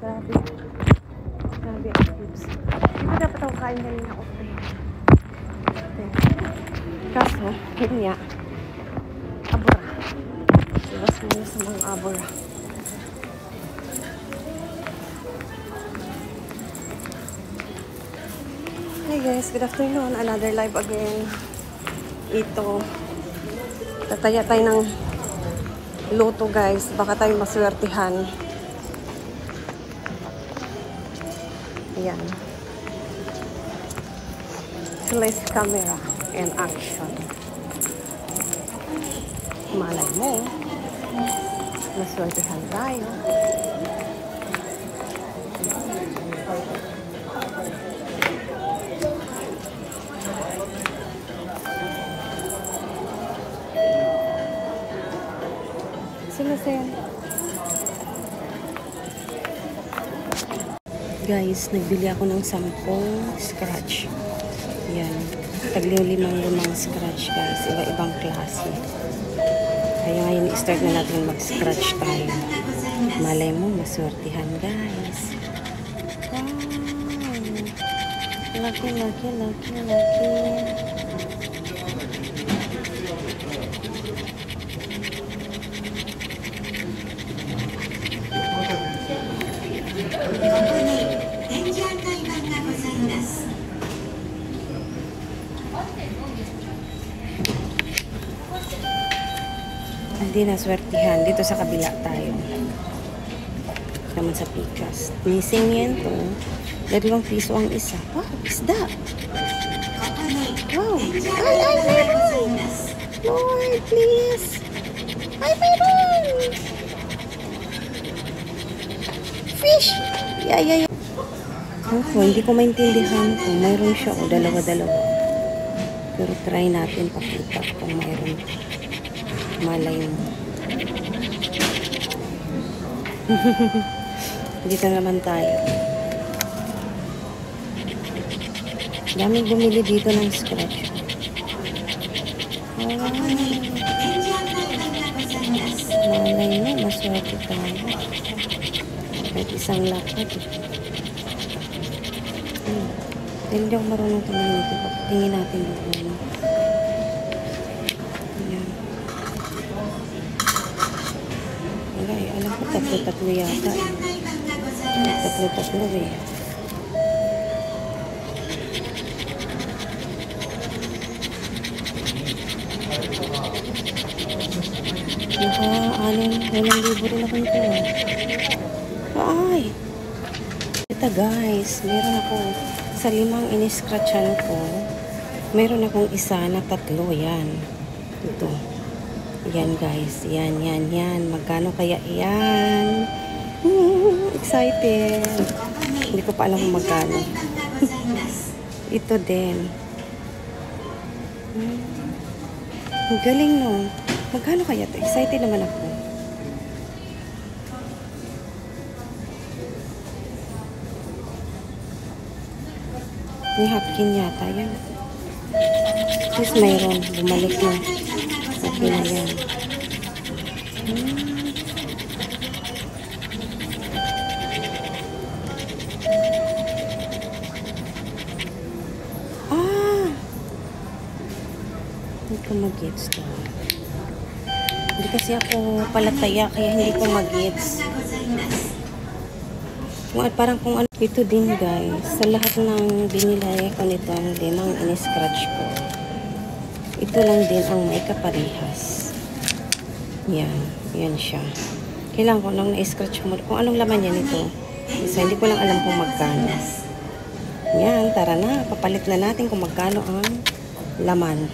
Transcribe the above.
Grabe. Grabe ang views. Di ba dapat ako kain kanina okay? Kaso, yun nga. Abura. Siwas muna sa mga abura. Hi guys, good afternoon. Another live again. Ito. Tataya tayo ng loto guys. Baka tayo maswertihan. Ayan. Flash camera and action. Malay mo. Maswertihan tayo. Sumasen. Guys, nagbili ako ng 10 scratch. Yan. Tagli-limang scratch guys. Iba-ibang klase. Kaya ngayon i-start na natin mag-scratch tayo. Malay mo, maswertihan guys. Wow! Lucky, lucky, lucky, lucky. Hindi na swertihan. Dito sa kabila tayo. Naman sa Pikas. Missing yan to. 2 piso ang isa. Wow, isda. Wow. Ay, meron. Lord, please. Ay, meron. Fish. Yeah. Okay, hindi ko maintindihan kung mayroon siya o dalawa-dalawa. Pero try natin pakita kung mayroon. Malay mo. Dito naman tayo. Daming bumili dito ng scratch. Malay mo, maswerte tayo. Kahit isang lakad. Hindi ako marunong tumingin ito. Tingin natin dito. Alam ko tatlo yata. Tatlo eh. Walang libo rin ako nito. Ay! Ito guys, meron ako sa 5 in-scratchan ko. Meron akong isa na 3. Yan. Ito. Yan guys, yan. Magkano kaya yan? Excited. Hindi ko pa alam kung magkano. Ito din. Ang galing no. Magkano kaya ito? Excited naman ako. May hapkin yata yan. Please mayroon. Bumalik na. Okay na yan. Hindi ko mag-gets to. Hindi kasi ako palataya kaya hindi ko mag-gets. Parang kung ano. Ito din guys. Sa lahat ng binilay ko nito ang 5 in-scratch ko. Ito lang din ang may kaparehas. Yan siya. Kailangan ko nang na-scratch mo. Kung anong laman yan ito. Isa, hindi ko lang alam kung magkano. Yan, tara na. Papalit na natin kung magkano ang laman.